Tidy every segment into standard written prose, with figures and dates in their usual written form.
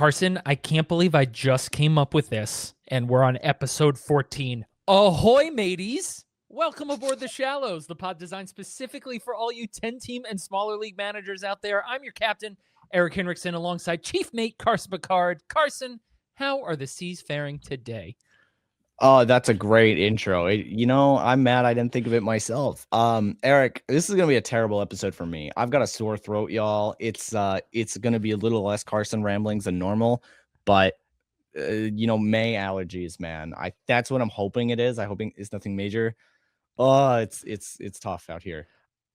Carson, I can't believe I just came up with this, and we're on episode 14. Ahoy, mateys! Welcome aboard the Shallows, the pod designed specifically for all you 10-team and smaller league managers out there. I'm your captain, Erik Hinrichsen, alongside chief mate Carson Picard. Carson, how are the Seas faring today? Oh, that's a great intro. I'm mad I didn't think of it myself. Erik, this is gonna be a terrible episode for me. I've got a sore throat, y'all. It's gonna be a little less Carson ramblings than normal, but May allergies, man. That's what I'm hoping it is. I'm hoping it's nothing major. Oh, it's tough out here.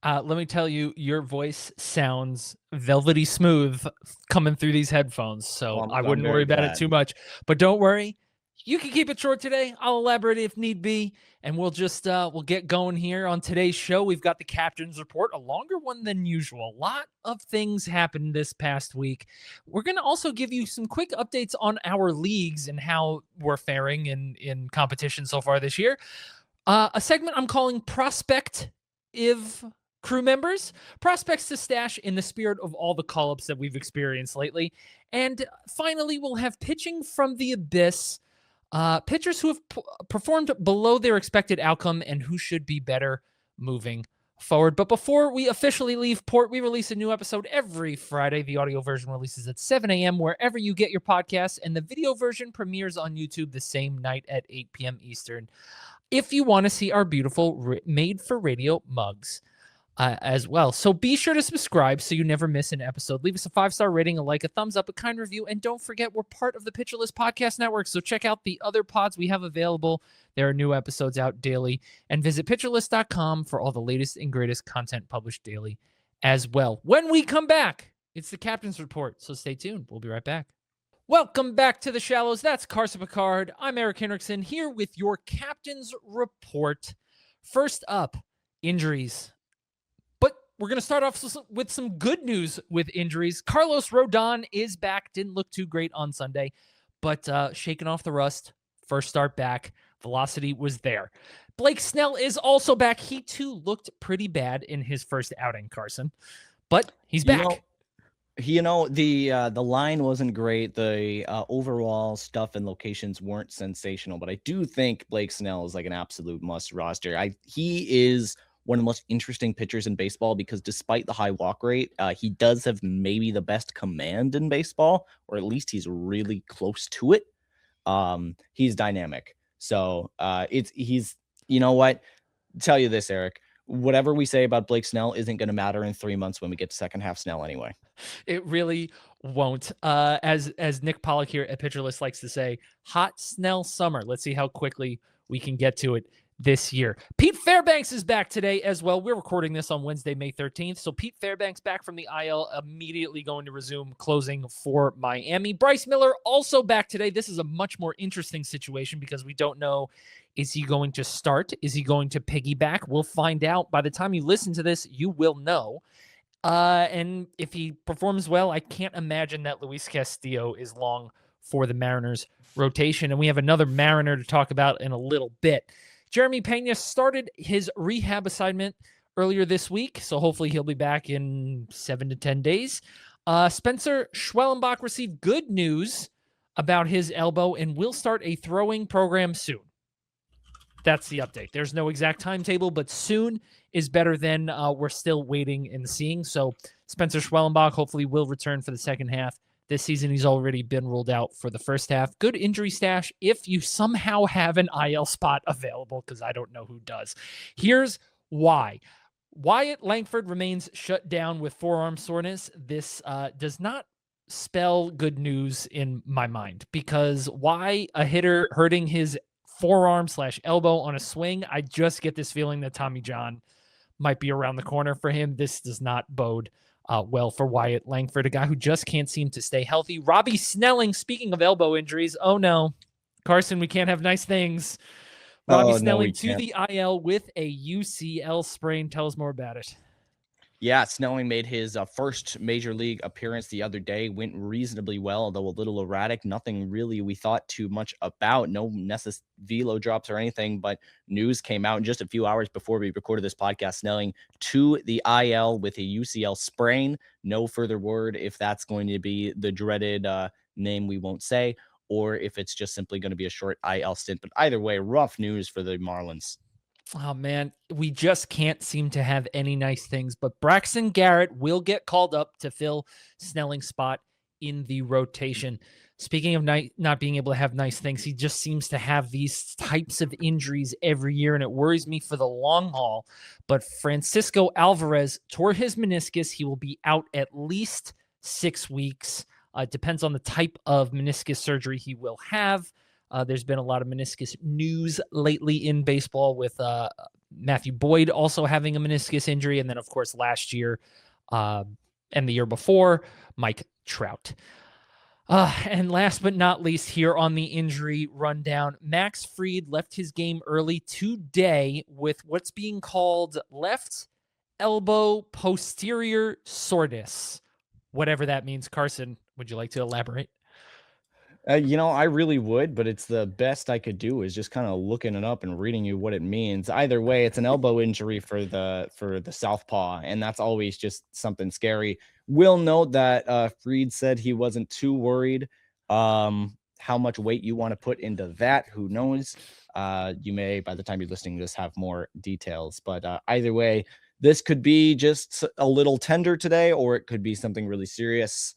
Let me tell you, your voice sounds velvety smooth coming through these headphones, so I wouldn't worry about it too much. But don't worry. You can keep it short today. I'll elaborate if need be, and we'll just we'll get going here on today's show. We've got the captain's report, a longer one than usual. A lot of things happened this past week. We're going to also give you some quick updates on our leagues and how we're faring in competition so far this year. A segment I'm calling Prospective crew members, prospects to stash in the spirit of all the call-ups that we've experienced lately. And finally, we'll have pitching from the abyss. Pitchers who have performed below their expected outcome and who should be better moving forward. But before we officially leave port, we release a new episode every Friday. The audio version releases at 7 a.m. wherever you get your podcasts, and the video version premieres on YouTube the same night at 8 p.m. Eastern. If you want to see our beautiful made-for-radio mugs as well. So be sure to subscribe so you never miss an episode. Leave us a 5-star rating, a like, a thumbs up, a kind review, and don't forget we're part of the Pitcherless Podcast Network, so check out the other pods we have available. There are new episodes out daily, and visit pitcherless.com for all the latest and greatest content published daily as well. When we come back, it's the Captain's Report, so stay tuned. We'll be right back. Welcome back to the Shallows. That's Carson Picard. I'm Erik Hinrichsen here with your Captain's Report. First up, injuries. We're going to start off with some good news with injuries. Carlos Rodon is back. Didn't look too great on Sunday, but shaking off the rust. First start back. Velocity was there. Blake Snell is also back. He, too, looked pretty bad in his first outing, Carson, but he's back. The line wasn't great. The overall stuff and locations weren't sensational, but I do think Blake Snell is like an absolute must roster. He is one of the most interesting pitchers in baseball because despite the high walk rate, he does have maybe the best command in baseball, or at least he's really close to it. He's dynamic. So he's, you know what? Tell you this, Erik, whatever we say about Blake Snell isn't going to matter in 3 months when we get to second half Snell anyway. It really won't. As Nick Pollock here at Pitcherless likes to say, hot Snell summer. Let's see how quickly we can get to it this year. Pete Fairbanks is back today as well. We're recording this on Wednesday, May 13th. So Pete Fairbanks back from the IL, immediately going to resume closing for Miami. Bryce Miller also back today. This is a much more interesting situation because we don't know, is he going to start? Is he going to piggyback? We'll find out. By the time you listen to this, you will know. And if he performs well, I can't imagine that Luis Castillo is long for the Mariners rotation. And we have another Mariner to talk about in a little bit. Jeremy Pena started his rehab assignment earlier this week, so hopefully he'll be back in 7 to 10 days. Spencer Schwellenbach received good news about his elbow and will start a throwing program soon. That's the update. There's no exact timetable, but soon is better than we're still waiting and seeing. So Spencer Schwellenbach hopefully will return for the second half. This season, he's already been ruled out for the first half. Good injury stash if you somehow have an IL spot available, because I don't know who does. Here's why. Wyatt Langford remains shut down with forearm soreness. This does not spell good news in my mind, because why a hitter hurting his forearm/elbow on a swing? I just get this feeling that Tommy John might be around the corner for him. This does not bode well for Wyatt Langford, a guy who just can't seem to stay healthy. Robby Snelling, speaking of elbow injuries, oh no, Carson, we can't have nice things. Robby Snelling to the IL with a UCL sprain. Tell us more about it. Yeah, Snelling made his first major league appearance the other day. Went reasonably well, although a little erratic. Nothing really we thought too much about. No velo drops or anything, but news came out just a few hours before we recorded this podcast. Snelling to the IL with a UCL sprain. No further word if that's going to be the dreaded name we won't say, or if it's just simply going to be a short IL stint. But either way, rough news for the Marlins. Oh, man, we just can't seem to have any nice things. But Braxton Garrett will get called up to fill Snelling's spot in the rotation. Speaking of not being able to have nice things, he just seems to have these types of injuries every year, and it worries me for the long haul. But Francisco Alvarez tore his meniscus. He will be out at least 6 weeks. It depends on the type of meniscus surgery he will have. There's been a lot of meniscus news lately in baseball with Matthew Boyd also having a meniscus injury. And then, of course, last year and the year before, Mike Trout. And last but not least here on the injury rundown, Max Fried left his game early today with what's being called left elbow posterior soreness, whatever that means. Carson, would you like to elaborate? I really would, but it's the best I could do is just kind of looking it up and reading you what it means. Either way, it's an elbow injury for the southpaw, and that's always just something scary. Will note that Fried said he wasn't too worried. How much weight you want to put into that, who knows? You may, by the time you're listening to this, have more details. But either way, this could be just a little tender today, or it could be something really serious.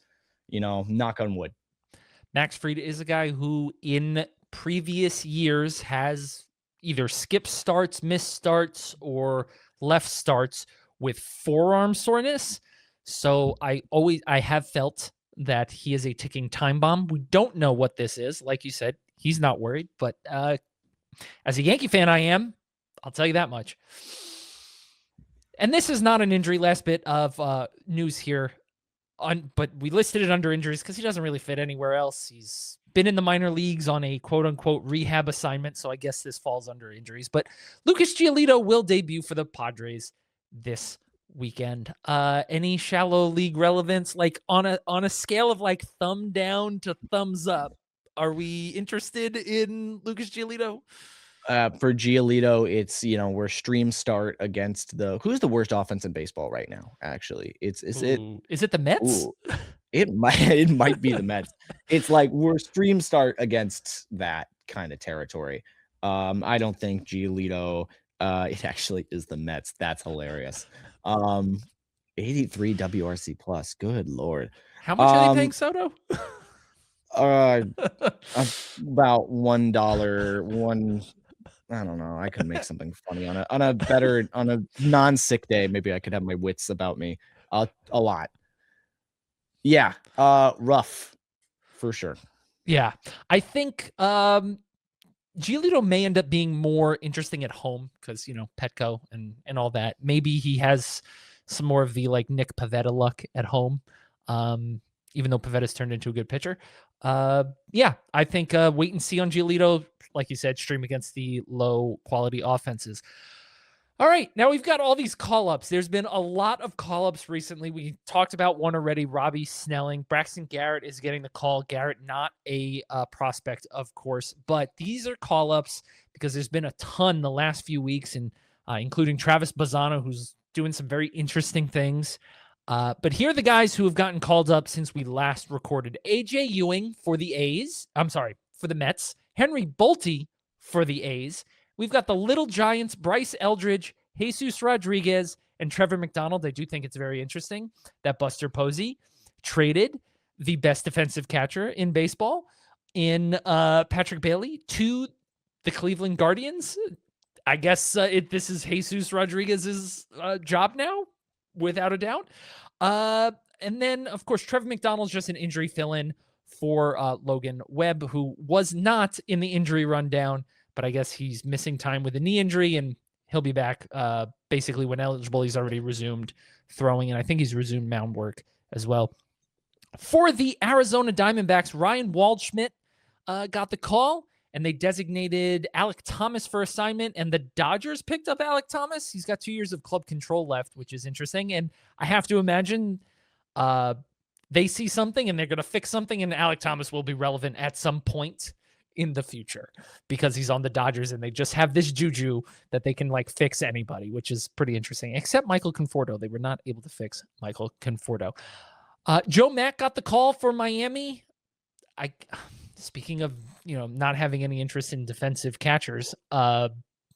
Knock on wood. Max Fried is a guy who in previous years has either skipped starts, missed starts, or left starts with forearm soreness. So I have felt that he is a ticking time bomb. We don't know what this is. Like you said, he's not worried. But as a Yankee fan, I am. I'll tell you that much. And this is not an injury. Last bit of news here. But we listed it under injuries because he doesn't really fit anywhere else. He's been in the minor leagues on a quote-unquote rehab assignment, so I guess this falls under injuries. But Lucas Giolito will debut for the Padres this weekend. Any shallow league relevance, like on a scale of like thumb down to thumbs up? Are we interested in Lucas Giolito? For Giolito, it's we're stream start against who's the worst offense in baseball right now. Actually, is it the Mets? It might be the Mets. It's like we're stream start against that kind of territory. I don't think Giolito. It actually is the Mets. That's hilarious. 83 WRC plus. Good Lord. How much are they paying Soto? About $1. I don't know. I could make something funny on a non-sick day. Maybe I could have my wits about me. A lot. Yeah. Rough for sure. Yeah. I think Giolito may end up being more interesting at home because, Petco and all that. Maybe he has some more of the like Nick Pivetta luck at home. Even though Pavetta's turned into a good pitcher. Yeah, I think wait and see on Giolito. Like you said, stream against the low quality offenses. All right, now we've got all these call-ups. There's been a lot of call-ups recently. We talked about one already, Robby Snelling. Braxton Garrett is getting the call. Garrett, not a prospect, of course, but these are call-ups because there's been a ton the last few weeks, and including Travis Bazzano, who's doing some very interesting things. But here are the guys who have gotten called up since we last recorded. AJ Ewing for the A's. For the Mets. Henry Bolte for the A's. We've got the Little Giants, Bryce Eldridge, Jesus Rodriguez, and Trevor McDonald. I do think it's very interesting that Buster Posey traded the best defensive catcher in baseball in Patrick Bailey to the Cleveland Guardians. I guess this is Jesus Rodriguez's job now, without a doubt. And then, of course, Trevor McDonald's just an injury fill-in for Logan Webb, who was not in the injury rundown, but I guess he's missing time with a knee injury, and he'll be back basically when eligible. He's already resumed throwing, and I think he's resumed mound work as well. For the Arizona Diamondbacks, Ryan Waldschmidt got the call, and they designated Alek Thomas for assignment, and the Dodgers picked up Alek Thomas. He's got 2 years of club control left, which is interesting, and I have to imagine they see something and they're going to fix something, and Alek Thomas will be relevant at some point in the future because he's on the Dodgers and they just have this juju that they can like fix anybody, which is pretty interesting, except Michael Conforto. They were not able to fix Michael Conforto. Joe Mack got the call for Miami. speaking of, not having any interest in defensive catchers,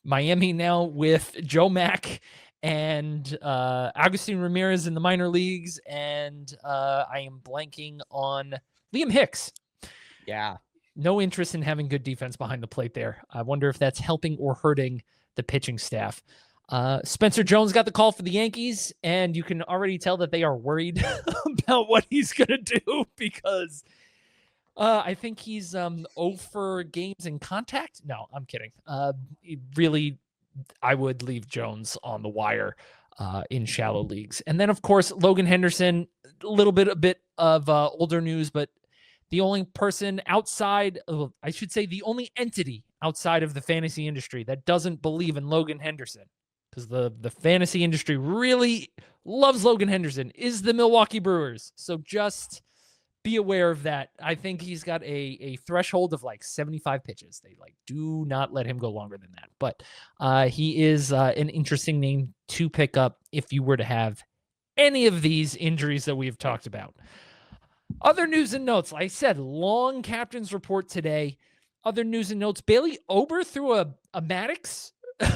Miami now with Joe Mack and Agustin Ramirez in the minor leagues, and I am blanking on Liam Hicks. Yeah. No interest in having good defense behind the plate there. I wonder if that's helping or hurting the pitching staff. Spencer Jones got the call for the Yankees, and you can already tell that they are worried about what he's going to do because I think he's 0 for games in contact. No, I'm kidding. Really, I would leave Jones on the wire in shallow leagues. And then, of course, Logan Henderson, a bit of older news, but the only person outside, I should say the only entity outside of the fantasy industry that doesn't believe in Logan Henderson, because the fantasy industry really loves Logan Henderson, is the Milwaukee Brewers. So just be aware of that. I think he's got a threshold of like 75 pitches. They do not let him go longer than that. But he is an interesting name to pick up if you were to have any of these injuries that we've talked about. Other news and notes. Like I said, long captain's report today. Other news and notes. Bailey Ober threw a Maddux a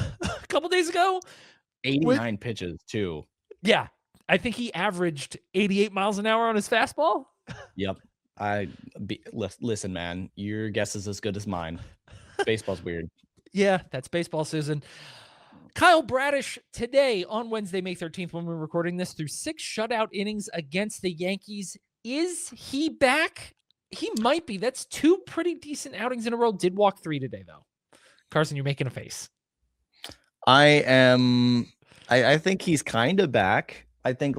couple days ago. 89 pitches, too. Yeah. I think he averaged 88 miles an hour on his fastball. Yep. Listen, man, your guess is as good as mine. Baseball's weird. Yeah, that's baseball, Susan. Kyle Bradish today on Wednesday, May 13th, when we're recording this, through 6 shutout innings against the Yankees. Is he back? He might be. That's 2 pretty decent outings in a row. Did walk 3 today, though. Carson, you're making a face. I think he's kind of back. I think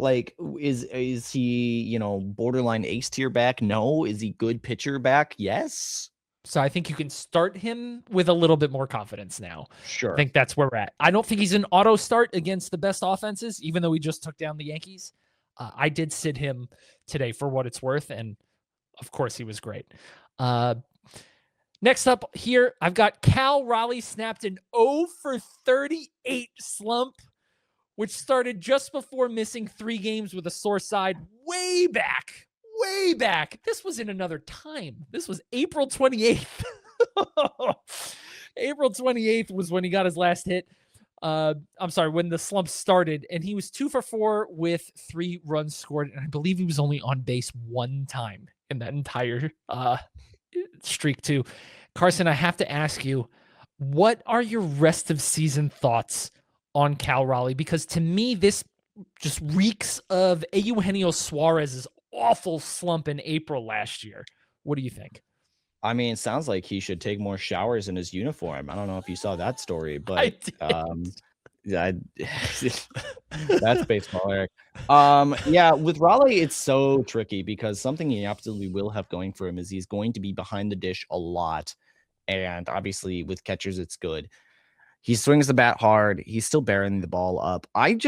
is he, borderline ace tier back? No. Is he good pitcher back? Yes. So I think you can start him with a little bit more confidence now. Sure. I think that's where we're at. I don't think he's an auto start against the best offenses, even though he just took down the Yankees. I did sit him today for what it's worth, and of course he was great. Next up here, I've got Cal Raleigh snapped an 0 for 38 slump, which started just before missing 3 games with a sore side way back. This was in another time. This was April 28th. April 28th was when he got his last hit. I'm sorry, when the slump started, and he was 2 for 4 with 3 runs scored. And I believe he was only on base 1 time in that entire streak too. Carson, I have to ask you, what are your rest of season thoughts on Cal Raleigh? Because to me, this just reeks of Eugenio Suarez's awful slump in April last year. What do you think? I mean, it sounds like he should take more showers in his uniform. I don't know if you saw that story, but that's baseball, Erik. Yeah, with Raleigh, it's so tricky because something he absolutely will have going for him is he's going to be behind the dish a lot. And obviously with catchers, it's good. He swings the bat hard. He's still bearing the ball up. I'm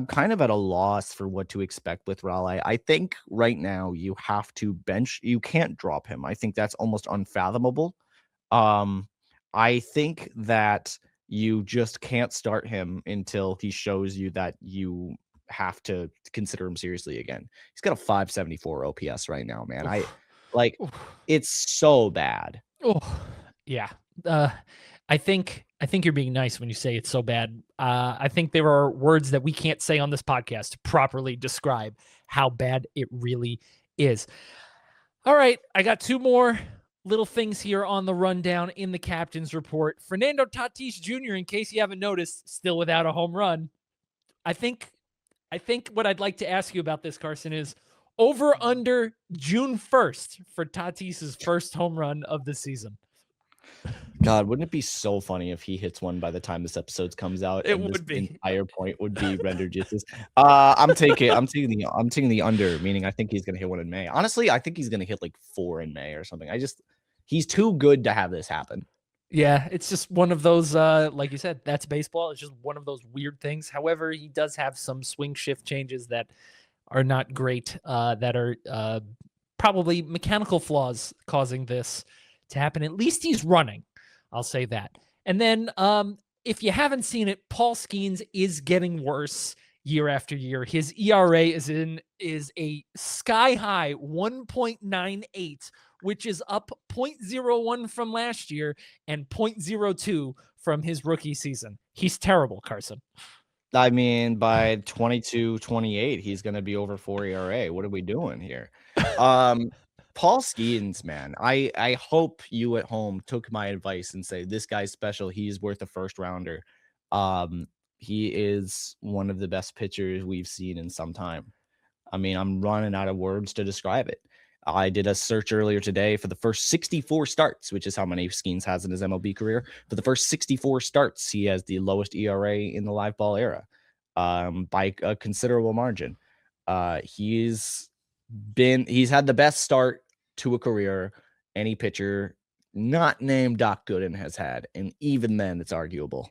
kind of at a loss for what to expect with Raleigh. I think right now you have to bench. You can't drop him. I think that's almost unfathomable. I think that you just can't start him until he shows you that you have to consider him seriously again. He's got a 574 OPS right now, man. It's so bad. Oh, yeah. I think you're being nice when you say it's so bad. I think there are words that we can't say on this podcast to properly describe how bad it really is. All right, I got 2 more little things here on the rundown in the captain's report. Fernando Tatis Jr., in case you haven't noticed, still without a home run. I think what I'd like to ask you about this, Carson, is over under June 1st for Tatis's first home run of the season. God, wouldn't it be so funny if he hits one by the time this episode comes out? It would be. The entire point would be rendered justice. I'm taking the under, meaning I think he's gonna hit one in May. Honestly, I think he's gonna hit like 4 in May or something. He's too good to have this happen. Yeah, it's just one of those, like you said, that's baseball. It's just one of those weird things. However, he does have some swing shift changes that are not great, that are probably mechanical flaws causing this to happen. At least he's running. I'll say that. And then if you haven't seen it, Paul Skenes is getting worse year after year. His ERA is a sky high 1.98 which is up 0.01 from last year and 0.02 from his rookie season. He's terrible, Carson. I mean, by 22-28, he's going to be over 4 ERA. What are we doing here? Paul Skenes, man, I hope you at home took my advice and say, this guy's special. He's worth a first rounder. He is one of the best pitchers we've seen in some time. I mean, I'm running out of words to describe it. I did a search earlier today for the first 64 starts, which is how many Skenes has in his MLB career. For the first 64 starts, he has the lowest ERA in the live ball era by a considerable margin. He's had the best start to a career any pitcher not named Doc Gooden has had. And even then, it's arguable.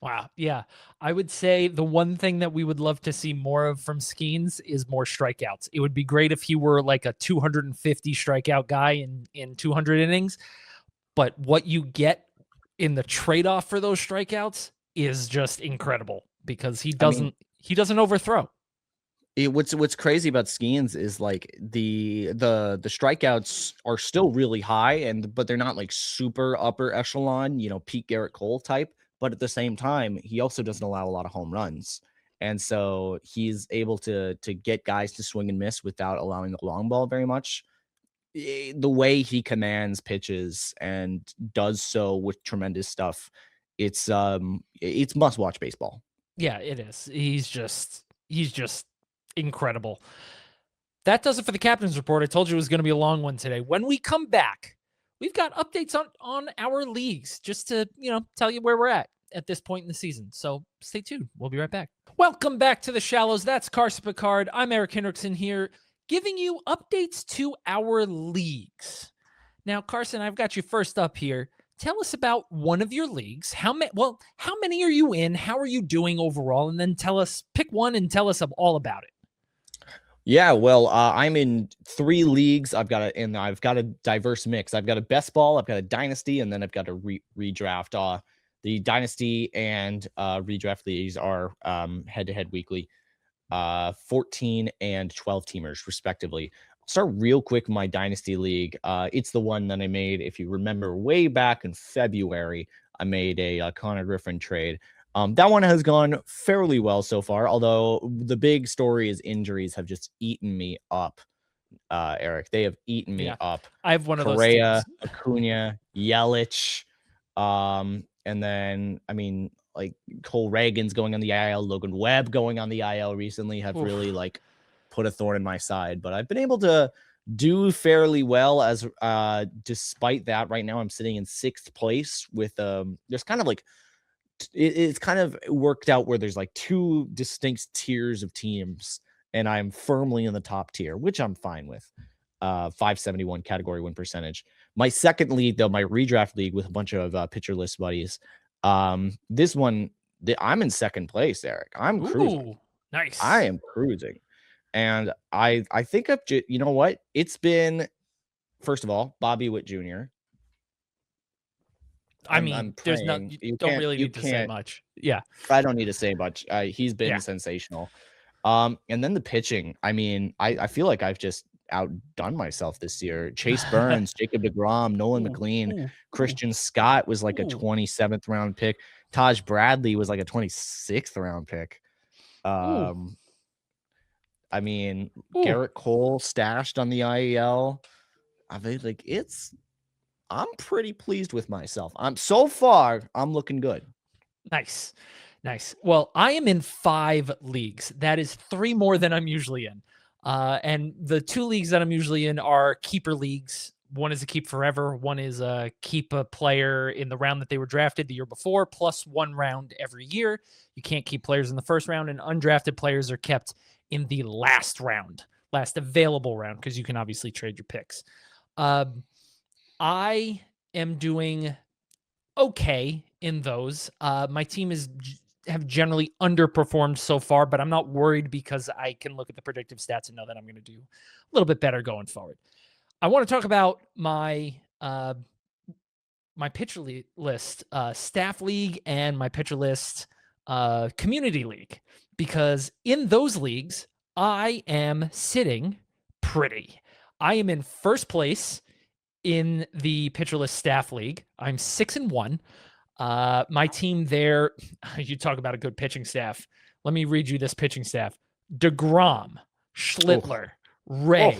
Wow. Yeah. I would say the one thing that we would love to see more of from Skenes is more strikeouts. It would be great if he were like a 250 strikeout guy in 200 innings. But what you get in the trade-off for those strikeouts is just incredible because he doesn't overthrow. What's crazy about Skenes is like the strikeouts are still really high but they're not like super upper echelon, Pete Garrett Cole type. But at the same time, he also doesn't allow a lot of home runs. And so he's able to get guys to swing and miss without allowing the long ball very much. The way he commands pitches and does so with tremendous stuff, it's must-watch baseball. Yeah, it is. He's just incredible. That does it for the Captain's Report. I told you it was going to be a long one today. When we come back, we've got updates on our leagues just to, tell you where we're at this point in the season. So stay tuned. We'll be right back. Welcome back to the Shallows. That's Carson Picard. I'm Erik Hinrichsen here, giving you updates to our leagues. Now, Carson, I've got you first up here. Tell us about one of your leagues. How many are you in? How are you doing overall? And then pick one and tell us all about it. Yeah, well, I'm in 3 leagues. I've got a diverse mix. I've got a best ball, I've got a dynasty, and then I've got a redraft. The dynasty and redraft leagues are head-to-head weekly, 14 and 12 teamers respectively. I'll start real quick with my dynasty league. It's the one that I made, if you remember, way back in February. I made a Connor Griffin trade. That one has gone fairly well so far, although the big story is injuries have just eaten me up, Erik. They have eaten me up. I have one of those Correa, Acuna, Yelich, and then, like Cole Reagan's going on the IL, Logan Webb going on the IL recently have really put a thorn in my side, but I've been able to do fairly well as despite that. Right now I'm sitting in 6th place with there's kind of like it's kind of worked out where there's 2 distinct tiers of teams, and I'm firmly in the top tier, which I'm fine with. 571 category win percentage. My second league, though, my redraft league with a bunch of pitcher list buddies. This one, I'm in 2nd place, Erik. I'm cruising. Nice. I am cruising. And I think you know what? It's been, first of all, Bobby Witt Jr. There's not, you don't really need to say much. Yeah. I don't need to say much. He's been sensational. And then the pitching. I feel like I've just outdone myself this year. Chase Burns, Jacob deGrom, Nolan McLean, Christian Scott was like a 27th round pick. Taj Bradley was like a 26th round pick. Garrett Cole stashed on the IEL. I'm pretty pleased with myself. So far, I'm looking good. Nice. Well, I am in 5 leagues. That is 3 more than I'm usually in. And the 2 leagues that I'm usually in are keeper leagues. One is a keep forever. One is a keep a player in the round that they were drafted the year before, plus 1 round every year. You can't keep players in the first round, and undrafted players are kept in the last available round, because you can obviously trade your picks. I am doing okay in those. My team have generally underperformed so far, but I'm not worried because I can look at the predictive stats and know that I'm going to do a little bit better going forward. I want to talk about my my pitcher list staff league and my pitcher list community league, because in those leagues I am sitting pretty. I am in 1st place in the Pitcherless Staff League. I'm 6-1. My team there, you talk about a good pitching staff. Let me read you this pitching staff. DeGrom, Schlittler, Ray,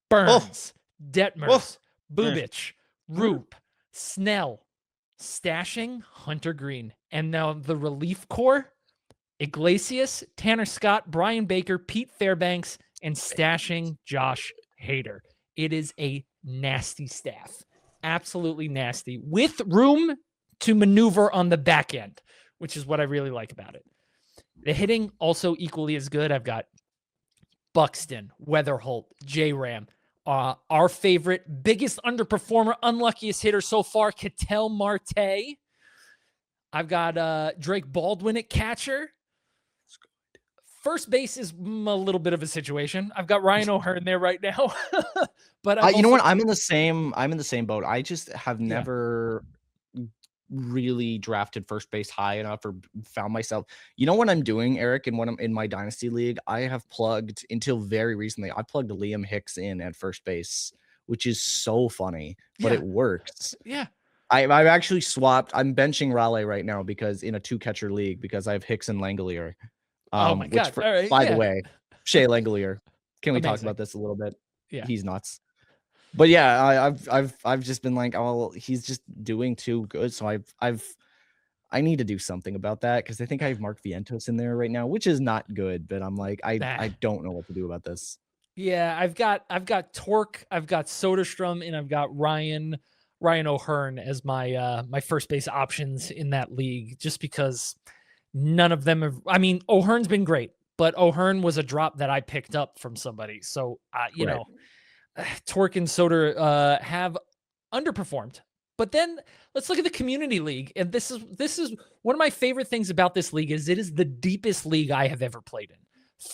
Burns, Detmers, Bubic, Roop, Snell, Stashing, Hunter Green. And now the relief core, Iglesias, Tanner Scott, Brian Baker, Pete Fairbanks, and Stashing Josh Hader. It is a nasty staff. Absolutely nasty. With room to maneuver on the back end, which is what I really like about it. The hitting also equally as good. I've got Buxton, Weatherholt, J-Ram, our favorite, biggest underperformer, unluckiest hitter so far, Ketel Marte. I've got Drake Baldwin at catcher. First base is a little bit of a situation. I've got Ryan O'Hearn there right now. But you know what? I'm in the same boat. I just have never really drafted first base high enough or found myself. You know what I'm doing, Erik, and when I'm in my dynasty league, I have plugged until very recently. I plugged Liam Hicks in at first base, which is so funny, but it works. Yeah. I've actually swapped. I'm benching Raleigh right now because in a 2-catcher league because I have Hicks and Langolier. Oh my God. By the way, Shea Langolier. Can we talk about this a little bit? Yeah. He's nuts. But yeah, I've just been like, oh, he's just doing too good. So I need to do something about that because I think I have Mark Vientos in there right now, which is not good. But I'm like, I don't know what to do about this. Yeah, I've got Torque, I've got Soderstrom, and I've got Ryan O'Hearn as my my first base options in that league, just because none of them have. I mean, O'Hearn's been great, but O'Hearn was a drop that I picked up from somebody. So you know, Torque and Soder have underperformed. But then let's look at the community league. And this is one of my favorite things about this league is it is the deepest league I have ever played in.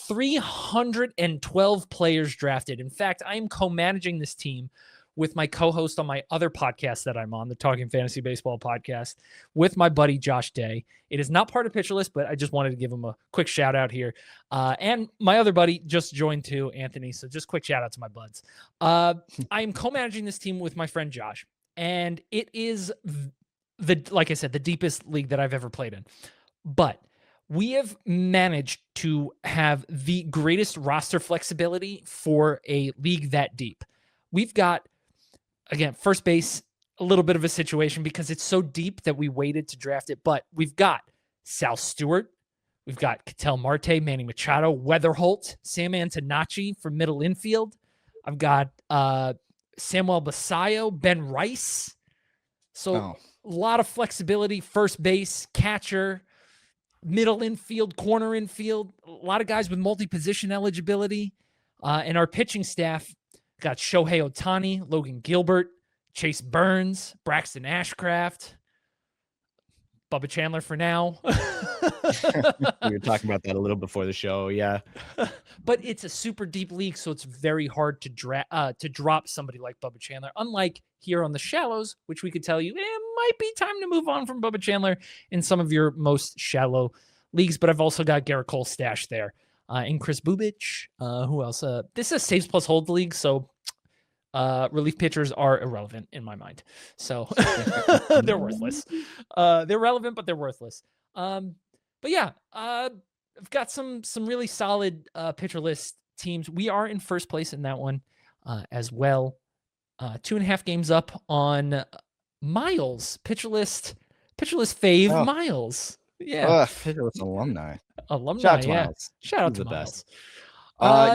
312 players drafted. In fact, I am co-managing this team with my co-host on my other podcast that I'm on, the Talking Fantasy Baseball podcast, with my buddy Josh Day. It is not part of Pitcherless, but I just wanted to give him a quick shout out here. And my other buddy just joined too, Anthony. So just quick shout out to my buds. I am co-managing this team with my friend Josh, and it is like I said, the deepest league that I've ever played in. But we have managed to have the greatest roster flexibility for a league that deep. We've got, again, first base, a little bit of a situation because it's so deep that we waited to draft it. But we've got Sal Stewart. We've got Ketel Marte, Manny Machado, Weatherholt, Sam Antonacci for middle infield. I've got Samuel Basayo, Ben Rice. So a lot of flexibility, first base, catcher, middle infield, corner infield, a lot of guys with multi-position eligibility. And our pitching staff got Shohei Ohtani, Logan Gilbert, Chase Burns, Braxton Ashcraft, Bubba Chandler for now. We were talking about that a little before the show, yeah. But it's a super deep league, so it's very hard to drop somebody like Bubba Chandler. Unlike here on the shallows, which we could tell you, it might be time to move on from Bubba Chandler in some of your most shallow leagues. But I've also got Garrett Cole stashed there. And Chris Bubic. Who else? This is a saves plus hold league, so relief pitchers are irrelevant in my mind. So they're worthless. They're relevant, but they're worthless. But yeah, I've got some really solid pitcher list teams. We are in first place in that one as well. 2.5 games up on Miles, pitcher list fave Miles. Yeah, Pitcherless alumni. Shout out to Miles. Shout out to Miles.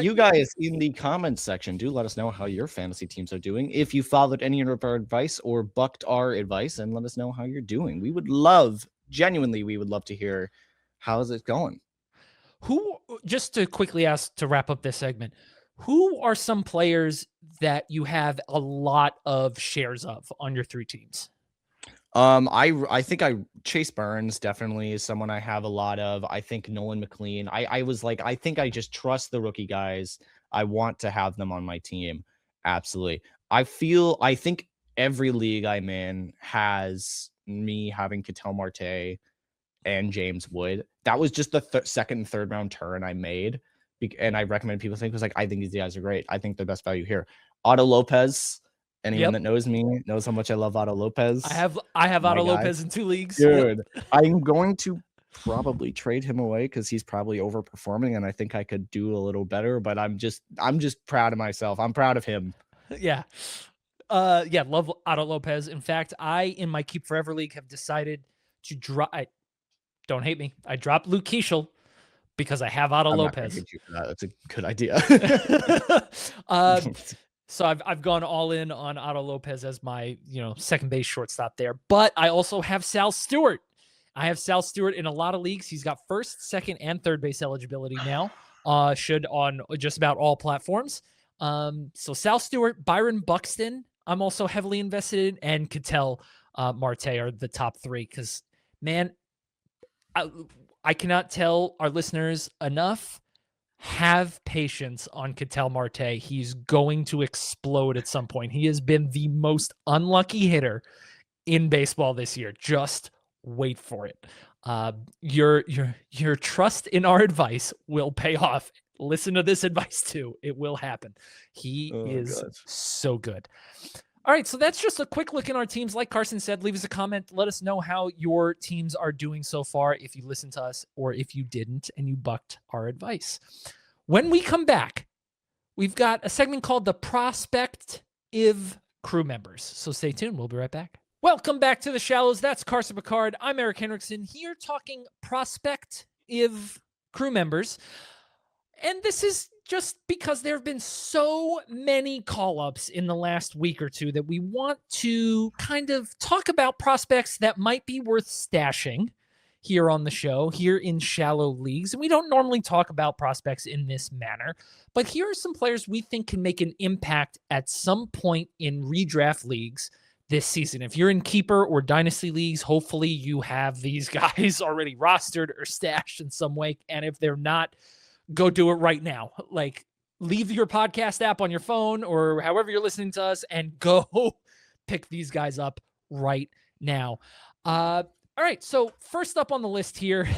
You guys in the comments section, do let us know how your fantasy teams are doing. If you followed any of our advice or bucked our advice, and let us know how you're doing. We would love to hear how's it going. Who, just to quickly ask to wrap up this segment, who are some players that you have a lot of shares of on your 3 teams? I think Chase Burns definitely is someone I have a lot of. I think Nolan McLean. I was like, I think I just trust the rookie guys. I want to have them on my team. Absolutely. I think every league I'm in has me having Ketel Marte and James Wood. That was just the second and third round turn I made. And I recommend people think, because like, I think these guys are great. I think the best value here. Otto Lopez Anyone that knows me knows how much I love Otto Lopez. I have Otto Lopez in 2 leagues. Dude, I'm going to probably trade him away because he's probably overperforming, and I think I could do a little better. But I'm just proud of myself. I'm proud of him. Yeah. Love Otto Lopez. In fact, I in my Keep Forever League have decided to drop. Don't hate me. I dropped Luke Keeschel because I have Otto Lopez. That's a good idea. So I've gone all in on Otto Lopez as my second base shortstop there, but I also have Sal Stewart. I have Sal Stewart in a lot of leagues. He's got first, second, and third base eligibility now. Should on just about all platforms. So Sal Stewart, Byron Buxton, I'm also heavily invested in, and Ketel Marte are the top 3 because, man, I cannot tell our listeners enough. Have patience on Ketel Marte. He's going to explode at some point. He has been the most unlucky hitter in baseball this year. Just wait for it. Your trust in our advice will pay off. Listen to this advice too. It will happen. He is so good. All right, so that's just a quick look in our teams. Like Carson said, leave us a comment. Let us know how your teams are doing so far, if you listened to us or if you didn't and you bucked our advice. When we come back, we've got a segment called the Prospective Crew Members. So stay tuned. We'll be right back. Welcome back to the Shallows. That's Carson Picard. I'm Erik Hinrichsen here talking Prospective Crew Members. And this is just because there have been so many call-ups in the last week or two that we want to kind of talk about prospects that might be worth stashing here on the show, here in shallow leagues. And we don't normally talk about prospects in this manner, but here are some players we think can make an impact at some point in redraft leagues this season. If you're in keeper or dynasty leagues, hopefully you have these guys already rostered or stashed in some way. And if they're not, go do it right now. Like, leave your podcast app on your phone or however you're listening to us and go pick these guys up right now. All right. So first up on the list here,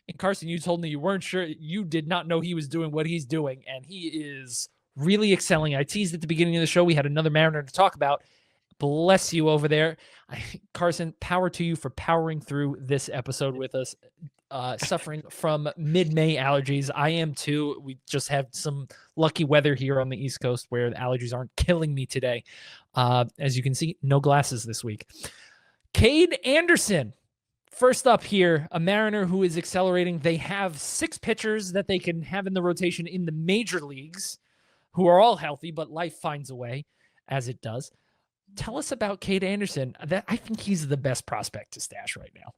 and Carson, you told me you weren't sure. You did not know he was doing what he's doing, and he is really excelling. I teased at the beginning of the show. We had another Mariner to talk about. Bless you over there. Carson, power to you for powering through this episode with us. Suffering from mid-May allergies. I am too. We just have some lucky weather here on the East Coast where the allergies aren't killing me today. As you can see, no glasses this week. Kade Anderson. First up here, a Mariner who is accelerating. They have 6 pitchers that they can have in the rotation in the major leagues who are all healthy, but life finds a way, as it does. Tell us about Kade Anderson. I think he's the best prospect to stash right now.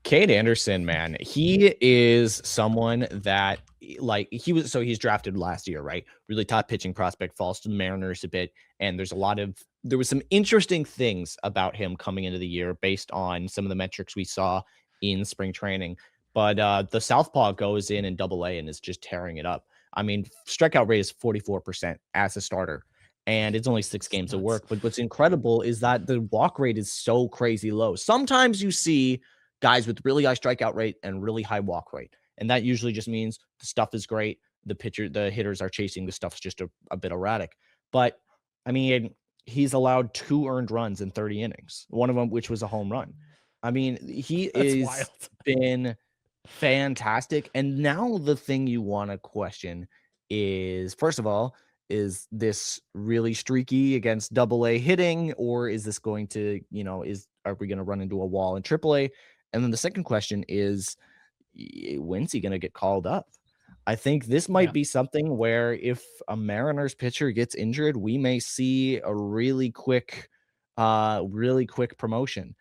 Kade Anderson, man, he is someone that he's drafted last year, right? Really top pitching prospect, falls to the Mariners a bit. And there was some interesting things about him coming into the year based on some of the metrics we saw in spring training. But the Southpaw goes in AA and is just tearing it up. I mean, strikeout rate is 44% as a starter. And it's only 6 games of work. But what's incredible is that the walk rate is so crazy low. Sometimes you see guys with really high strikeout rate and really high walk rate. And that usually just means the stuff is great. The hitters are chasing. The stuff's just a bit erratic. But I mean, he's allowed 2 earned runs in 30 innings, one of them, which was a home run. I mean, That's been fantastic. And now the thing you want to question is, first of all, is this really streaky against AA hitting, or is this going to, are we going to run into a wall in AAA? And then the second question is, when's he going to get called up? I think this might be something where if a Mariners pitcher gets injured, we may see a really quick promotion.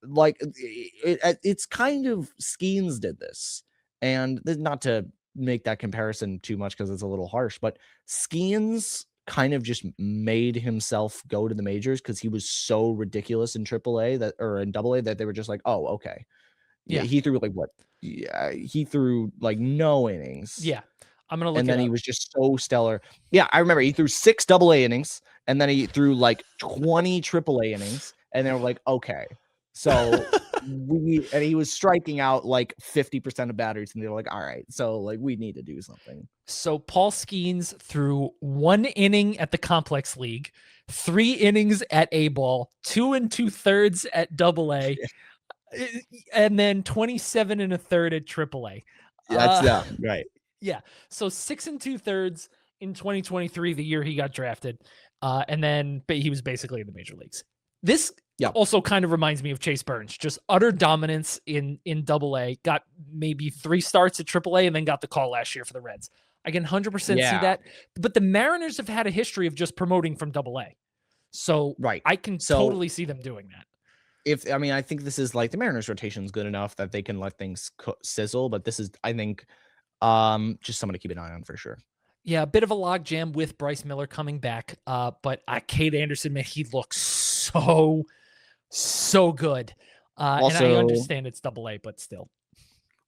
Like it's kind of Skenes did this, and not to make that comparison too much because it's a little harsh, but Skenes kind of just made himself go to the majors because he was so ridiculous in AAA or in AA that they were just like, oh, okay. Yeah. He threw he threw like no innings. Yeah. I'm going to look and then he was just so stellar. Yeah. I remember he threw 6 AA innings and then he threw like 20 AAA innings and they were like, okay. So and he was striking out like 50% of batters, and they were like, all right, so like we need to do something. So Paul Skenes threw 1 inning at the Complex League, 3 innings at A ball, 2 2/3 at Double A, and then 27 1/3 at Triple A. That's right. Yeah. So 6 2/3 in 2023, the year he got drafted. And then he was basically in the major leagues. This also kind of reminds me of Chase Burns, just utter dominance in Double A, got maybe 3 starts at Triple A, and then got the call last year for the Reds. I can 100% see that. But the Mariners have had a history of just promoting from Double A. So I can totally see them doing that. I think this is like the Mariners rotation is good enough that they can let things sizzle, but this is, I think, just someone to keep an eye on for sure. Yeah, a bit of a logjam with Bryce Miller coming back. But Kade Anderson, man, he looks so good. Also, and I understand it's Double A, but still.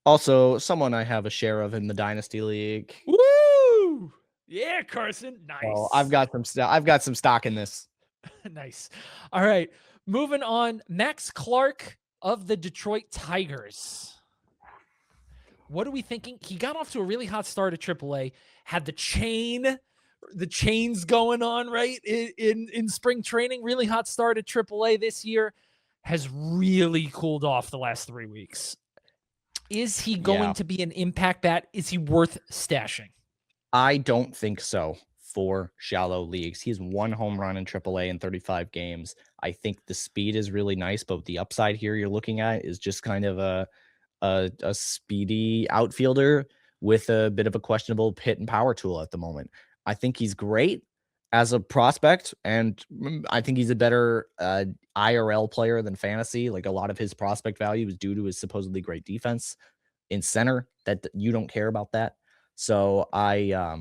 Also, someone I have a share of in the Dynasty League. Woo! Yeah, Carson. Nice. Oh, I've got some stock in this. Nice. All right. Moving on. Max Clark of the Detroit Tigers. What are we thinking? He got off to a really hot start at AAA, had the chains going on, right? In spring training, really hot start at AAA this year, has really cooled off the last 3 weeks. Is he going to be an impact bat? Is he worth stashing? I don't think so for shallow leagues. He's 1 home run in AAA in 35 games. I think the speed is really nice, but the upside here you're looking at is just kind of a speedy outfielder with a bit of a questionable hit and power tool at the moment. I think he's great as a prospect, and I think he's a better IRL player than fantasy. Like, a lot of his prospect value is due to his supposedly great defense in center. That you don't care about that. So I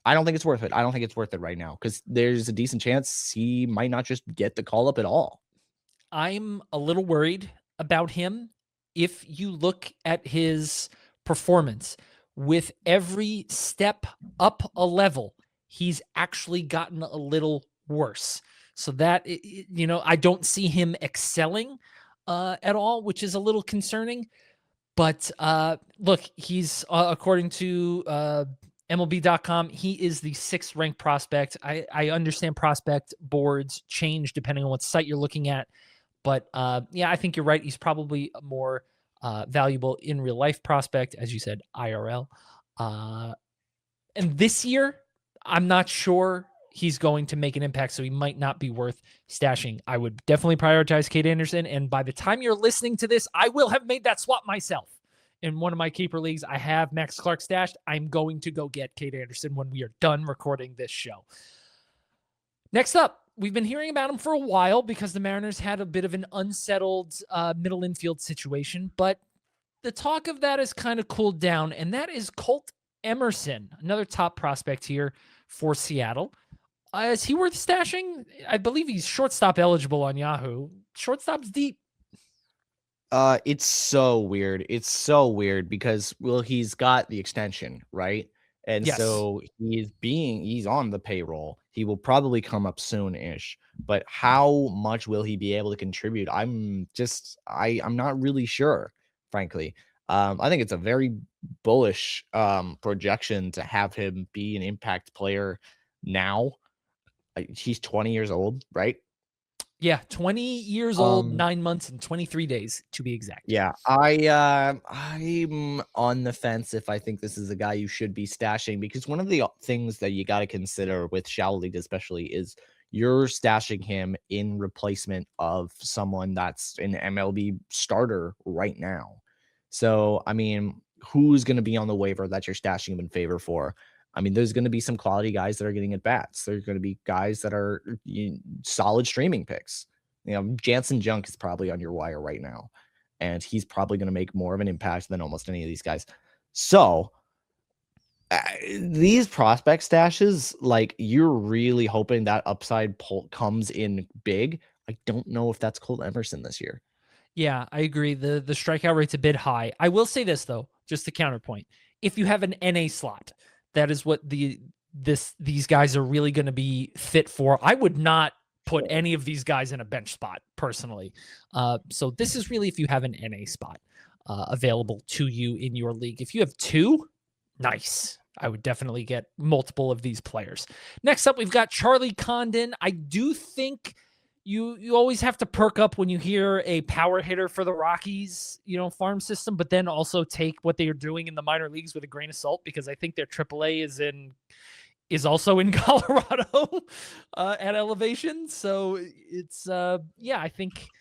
don't think it's worth it. I don't think it's worth it right now, because there's a decent chance he might not just get the call up at all. I'm a little worried about him. If you look at his performance, with every step up a level, he's actually gotten a little worse. So that, I don't see him excelling at all, which is a little concerning. But look, he's, according to MLB.com, he is the 6th ranked prospect. I understand prospect boards change depending on what site you're looking at. But I think you're right. He's probably a more valuable in real life prospect, as you said, IRL. And this year, I'm not sure he's going to make an impact, so he might not be worth stashing. I would definitely prioritize Kade Anderson. And by the time you're listening to this, I will have made that swap myself. In one of my keeper leagues, I have Max Clark stashed. I'm going to go get Kade Anderson when we are done recording this show. Next up, we've been hearing about him for a while because the Mariners had a bit of an unsettled middle infield situation, but the talk of that has kind of cooled down, and that is Colt Emerson, another top prospect here for Seattle. Is he worth stashing? I believe he's shortstop eligible on Yahoo. Shortstop's deep. It's so weird. It's so weird because, well, he's got the extension, right? And so he's on the payroll. He will probably come up soon-ish, but how much will he be able to contribute? I'm not really sure, frankly. I think it's a very bullish projection to have him be an impact player now. He's 20 years old, right? Yeah, 20 years old, 9 months and 23 days to be exact. Yeah, I'm on the fence if I think this is a guy you should be stashing, because one of the things that you got to consider with shallow league especially is you're stashing him in replacement of someone that's an MLB starter right now. So, I mean, who's going to be on the waiver that you're stashing him in favor for? I mean, there's going to be some quality guys that are getting at bats. There's going to be guys that are solid streaming picks. Jansen Junk is probably on your wire right now, and he's probably going to make more of an impact than almost any of these guys. So these prospect stashes, like, you're really hoping that upside comes in big. I don't know if that's Colt Emerson this year. Yeah, I agree. The strikeout rate's a bit high. I will say this, though, just to counterpoint. If you have an NA slot, that is what these guys are really going to be fit for. I would not put any of these guys in a bench spot personally. So this is really if you have an NA spot available to you in your league. If you have 2, nice. I would definitely get multiple of these players. Next up, we've got Charlie Condon. I do think you always have to perk up when you hear a power hitter for the Rockies, farm system, but then also take what they are doing in the minor leagues with a grain of salt, because I think their AAA is also in Colorado at elevation. So it's I think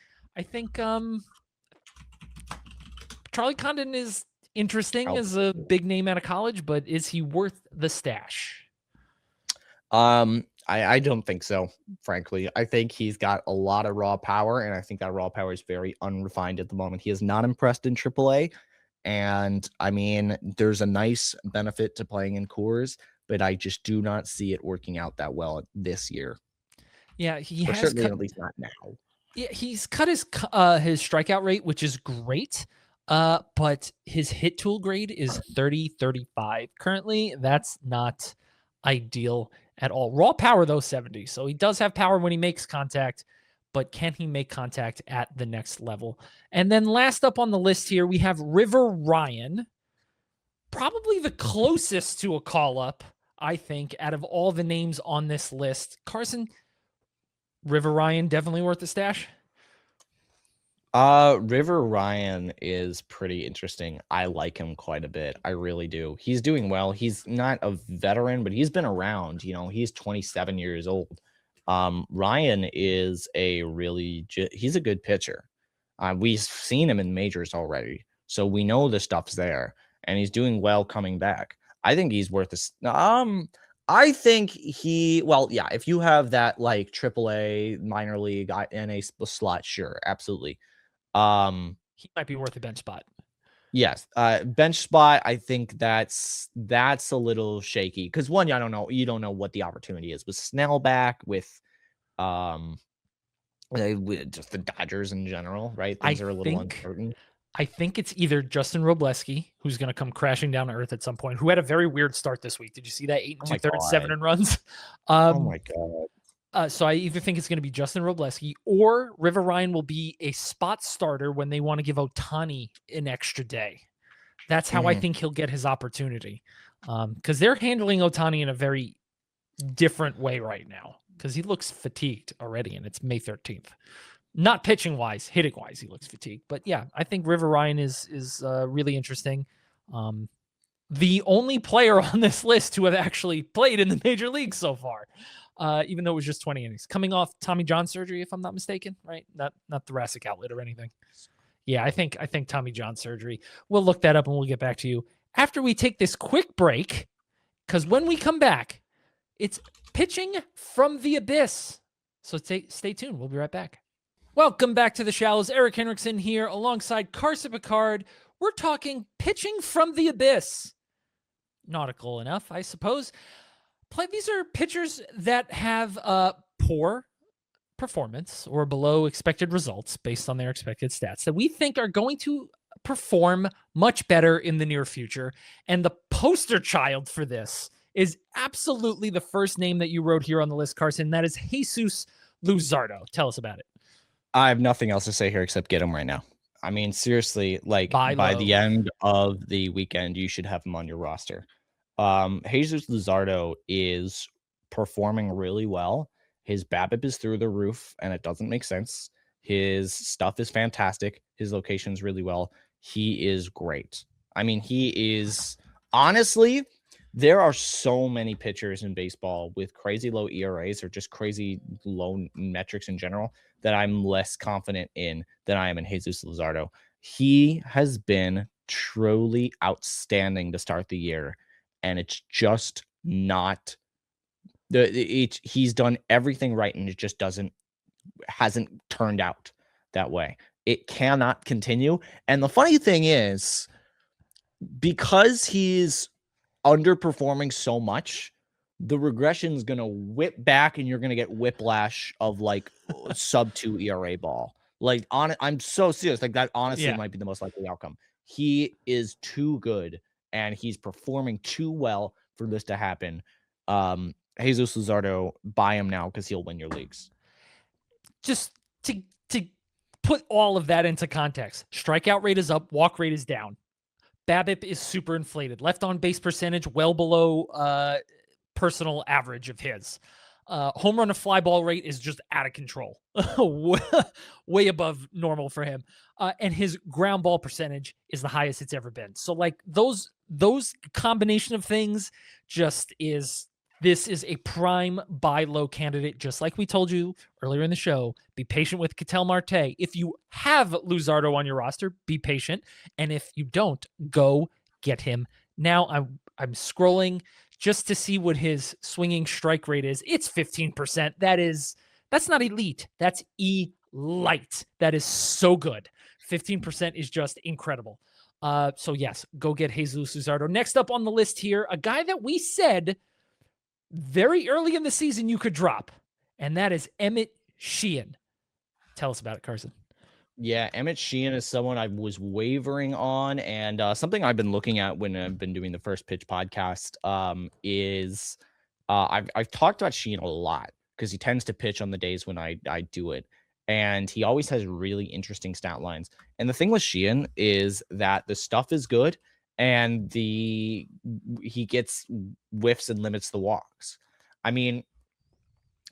Charlie Condon is interesting as a big name out of college, but is he worth the stash? I don't think so, frankly. I think he's got a lot of raw power, and I think that raw power is very unrefined at the moment. He is not impressed in AAA, and I mean, there's a nice benefit to playing in Coors, but I just do not see it working out that well this year. Yeah, he or has certainly at least not now. Yeah, he's cut his strikeout rate, which is great. But his hit tool grade is 30-35 currently. That's not ideal at all. Raw power, though, 70. So he does have power when he makes contact, but can he make contact at the next level? And then last up on the list here, we have River Ryan, probably the closest to a call-up, I think, out of all the names on this list. Carson, River Ryan definitely worth the stash? River Ryan is pretty interesting. I like him quite a bit. I really do. He's doing well. He's not a veteran, but he's been around. He's 27 years old. Ryan is he's a good pitcher. We've seen him in majors already, so we know the stuff's there, and he's doing well coming back. I think he's worth this. I think if you have that like AAA minor league NA slot, sure, absolutely. He might be worth a bench spot. Yes. Bench spot, I think that's a little shaky because one, I don't know. You don't know what the opportunity is with Snell back, with just the Dodgers in general, right? Things are a little uncertain. I think it's either Justin Robleski, who's going to come crashing down to earth at some point, who had a very weird start this week. Did you see that? 8 2/3, 7 runs. Oh my God. So I either think it's going to be Justin Robleski or River Ryan will be a spot starter when they want to give Ohtani an extra day. That's how I think he'll get his opportunity. Because they're handling Ohtani in a very different way right now because he looks fatigued already, and it's May 13th. Not pitching wise, hitting wise, he looks fatigued. But yeah, I think River Ryan is really interesting. The only player on this list who have actually played in the major leagues so far. Even though it was just 20 innings. Coming off Tommy John surgery, if I'm not mistaken, right? Not thoracic outlet or anything. Yeah, I think Tommy John surgery. We'll look that up and we'll get back to you after we take this quick break, because when we come back, it's pitching from the abyss. So stay tuned. We'll be right back. Welcome back to the Shallows. Erik Hinrichsen here alongside Carson Picard. We're talking pitching from the abyss. Nautical enough, I suppose. These are pitchers that have poor performance or below expected results based on their expected stats that we think are going to perform much better in the near future. And the poster child for this is absolutely the first name that you wrote here on the list, Carson. That is Jesus Luzardo. Tell us about it. I have nothing else to say here except get him right now. I mean, seriously, like by the end of the weekend, you should have him on your roster. Jesus Luzardo is performing really well. His BABIP is through the roof, and it doesn't make sense. His stuff is fantastic. His location's really well. He is great. I mean, he is honestly, there are so many pitchers in baseball with crazy low ERAs or just crazy low metrics in general that I'm less confident in than I am in Jesus Luzardo. He has been truly outstanding to start the year. And it's just not he's done everything right, and it just hasn't turned out that way. It cannot continue. And the funny thing is, because he's underperforming so much, the regression is going to whip back, and you're going to get whiplash of like sub 2 ERA ball. Like, I'm so serious. Like, that honestly might be the most likely outcome. He is too good, and he's performing too well for this to happen. Jesus Luzardo, buy him now because he'll win your leagues. just to put all of that into context, strikeout rate is up, walk rate is down. BABIP is super inflated. Left on base percentage well below personal average of his. Home run to fly ball rate is just out of control, way above normal for him. And his ground ball percentage is the highest it's ever been. So like those combination of things this is a prime buy low candidate, just like we told you earlier in the show. Be patient with Ketel Marte. If you have Luzardo on your roster, be patient. And if you don't, go get him. Now I'm scrolling just to see what his swinging strike rate is. It's 15%. That's not elite. That's elite. That is so good. 15% is just incredible. So yes, go get Jesus Luzardo. Next up on the list here, a guy that we said very early in the season you could drop, and that is Emmett Sheehan. Tell us about it, Carson. Yeah, Emmett Sheehan is someone I was wavering on, and something I've been looking at when I've been doing the First Pitch podcast is I've talked about Sheehan a lot because he tends to pitch on the days when I do it, and he always has really interesting stat lines. And the thing with Sheehan is that the stuff is good, and he gets whiffs and limits the walks. I mean,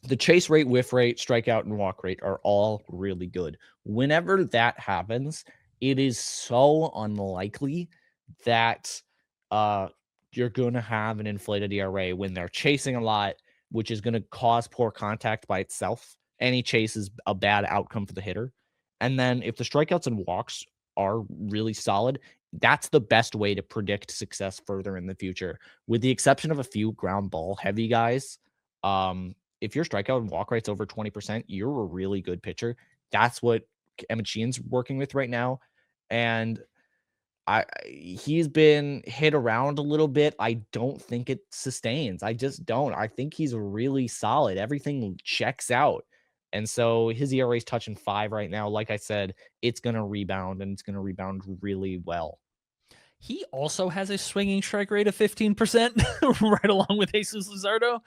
the chase rate, whiff rate, strikeout, and walk rate are all really good. Whenever that happens, it is so unlikely that you're going to have an inflated ERA when they're chasing a lot, which is going to cause poor contact by itself. Any chase is a bad outcome for the hitter. And then if the strikeouts and walks are really solid, that's the best way to predict success further in the future. With the exception of a few ground ball heavy guys, if your strikeout and walk rate's over 20%, you're a really good pitcher. That's what Emmett Sheehan's working with right now. And he's been hit around a little bit. I don't think it sustains. I just don't. I think he's really solid. Everything checks out. And so his ERA is touching 5 right now. Like I said, it's going to rebound, and it's going to rebound really well. He also has a swinging strike rate of 15%, right along with Jesus Luzardo.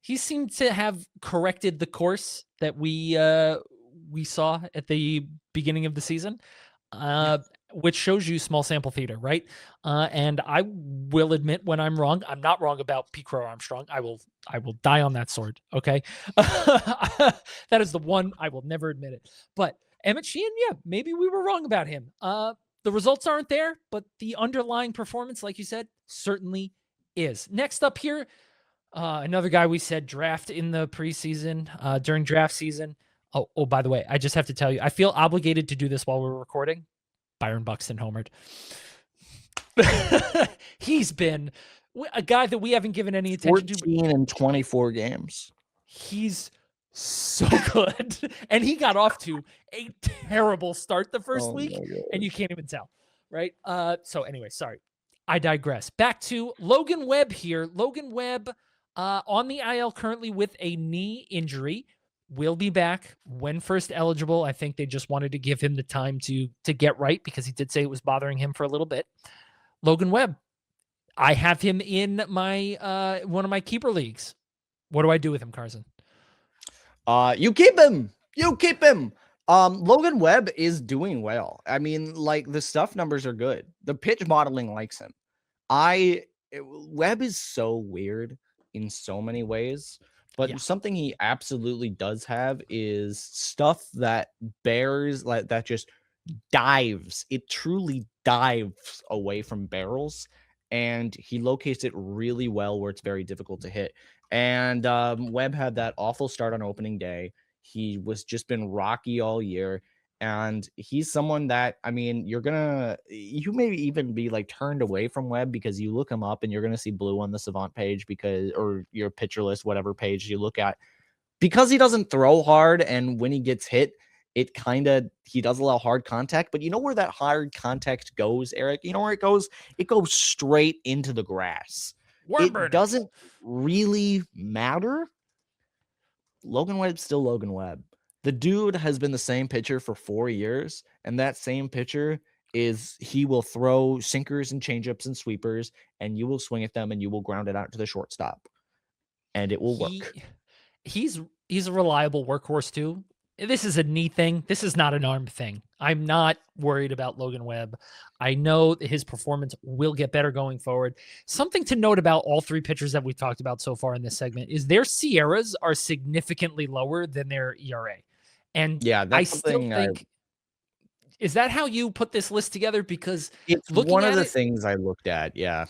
He seemed to have corrected the course that we saw at the beginning of the season, which shows you small sample theater, right? And I will admit when I'm wrong. I'm not wrong about P. Crow Armstrong. I will die on that sword. Okay, that is the one I will never admit it. But Emmett Sheehan, yeah, maybe we were wrong about him. The results aren't there, but the underlying performance, like you said, certainly is. Next up here, another guy we said draft in the preseason, during draft season. Oh, by the way, I just have to tell you, I feel obligated to do this while we're recording. Byron Buxton homered. He's been a guy that we haven't given any attention to. 14 in 24 games. He's so good. And he got off to a terrible start the first week, and you can't even tell, right? So anyway, sorry. I digress. Back to Logan Webb here. Logan Webb on the IL currently with a knee injury. Will be back when first eligible. I think they just wanted to give him the time to get right because he did say it was bothering him for a little bit. Logan Webb, I have him in my one of my keeper leagues. What do I do with him, Carson? You keep him. You keep him. Logan Webb is doing well. I mean, like, the stuff numbers are good. The pitch modeling likes him. Webb is so weird in so many ways. But something he absolutely does have is stuff that bears, like, that just dives. It truly dives away from barrels, and he locates it really well where it's very difficult to hit. And Webb had that awful start on opening day. He was just been rocky all year. And he's someone that, I mean, you may even be like turned away from Webb because you look him up and you're going to see blue on the Savant page or your pitcher list, whatever page you look at, because he doesn't throw hard. And when he gets hit, he does allow hard contact. But you know where that hard contact goes, Erik? You know where it goes? It goes straight into the grass. It doesn't really matter. Logan Webb's still Logan Webb. The dude has been the same pitcher for 4 years, and that same pitcher he will throw sinkers and changeups and sweepers, and you will swing at them and you will ground it out to the shortstop, and it will work. he's a reliable workhorse too. This is a knee thing. This is not an arm thing. I'm not worried about Logan Webb. I know that his performance will get better going forward. Something to note about all three pitchers that we've talked about so far in this segment is their SIERAs are significantly lower than their ERA. And yeah, I that's still something think, is that how you put this list together? Because it's looking one of at the it, things I looked at. Yeah.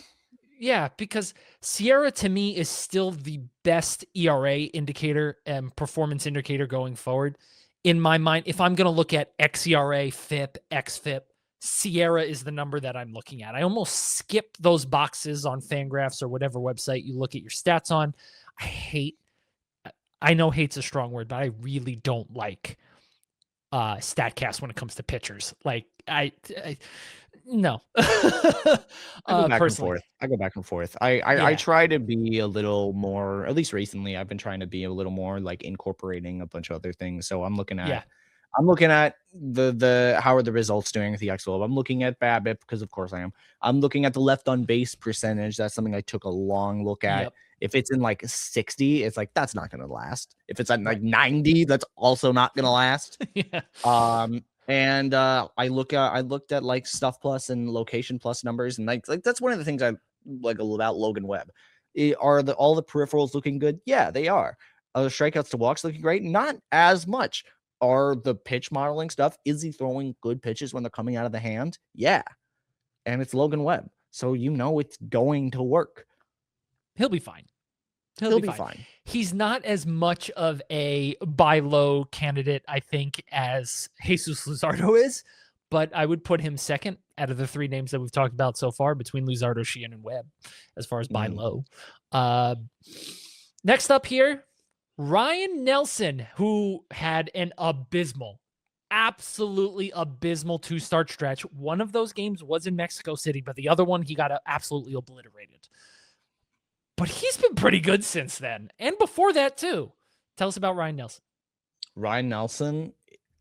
yeah, because SIERA to me is still the best ERA indicator and performance indicator going forward. In my mind, if I'm going to look at xERA, FIP, xFIP, SIERA is the number that I'm looking at. I almost skip those boxes on Fangraphs or whatever website you look at your stats on. I know hate's a strong word, but I really don't like StatCast when it comes to pitchers. Like no. I go back and Personally. forth. I go back and forth. I try to be a little more, at least recently, I've been trying to be a little more like incorporating a bunch of other things. So I'm looking at the how are the results doing with the XLOB. I'm looking at BABIP because of course I am. I'm looking at the left on base percentage. That's something I took a long look at. Yep. If it's in like 60, it's like that's not gonna last. If it's at like 90, that's also not gonna last. Yeah. And I looked at like Stuff Plus and Location Plus numbers, and like that's one of the things I like about Logan Webb. Are all the peripherals looking good? Yeah, they are. Are the strikeouts to walks looking great? Not as much. Are the pitch modeling stuff? Is he throwing good pitches when they're coming out of the hand? Yeah. And it's Logan Webb. So you know it's going to work. He'll be fine. He'll be fine. He's not as much of a buy low candidate, I think, as Jesus Luzardo is, but I would put him second out of the three names that we've talked about so far between Luzardo, Sheehan, and Webb as far as buy low. Next up here, Ryne Nelson, who had an absolutely abysmal two-start stretch. One of those games was in Mexico City, but the other one he got absolutely obliterated. But he's been pretty good since then. And before that, too. Tell us about Ryne Nelson. Ryne Nelson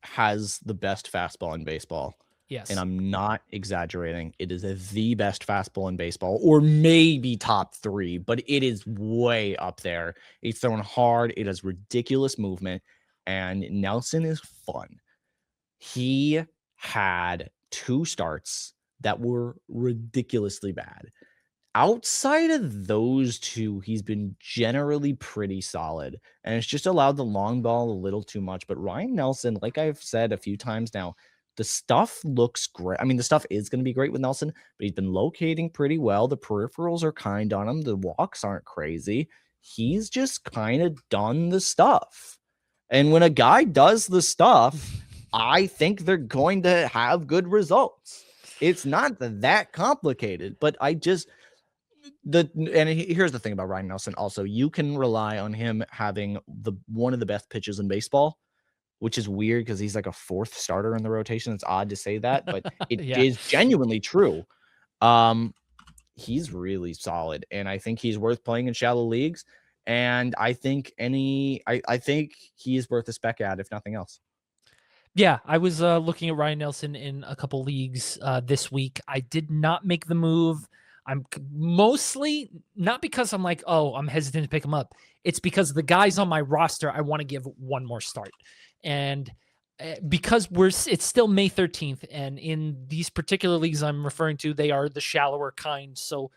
has the best fastball in baseball. Yes. And I'm not exaggerating. It is the best fastball in baseball, or maybe top 3, but it is way up there. It's thrown hard. It has ridiculous movement. And Nelson is fun. He had 2 starts that were ridiculously bad. Outside of those 2, he's been generally pretty solid, and it's just allowed the long ball a little too much. But Ryne Nelson, like I've said a few times now, the stuff looks great. I mean, the stuff is going to be great with Nelson, but he's been locating pretty well. The peripherals are kind on him. The walks aren't crazy. He's just kind of done the stuff. And when a guy does the stuff, I think they're going to have good results. It's not that complicated, but here's the thing about Ryne Nelson. Also, you can rely on him having one of the best pitches in baseball, which is weird because he's like a 4th starter in the rotation. It's odd to say that, but it is genuinely true. He's really solid, and I think he's worth playing in shallow leagues. And I think I think he is worth a spec ad, if nothing else. Yeah, I was looking at Ryne Nelson in a couple leagues this week. I did not make the move. I'm mostly not because I'm like, oh, I'm hesitant to pick him up. It's because the guys on my roster, I want to give one more start. And because it's still May 13th. And in these particular leagues I'm referring to, they are the shallower kind. So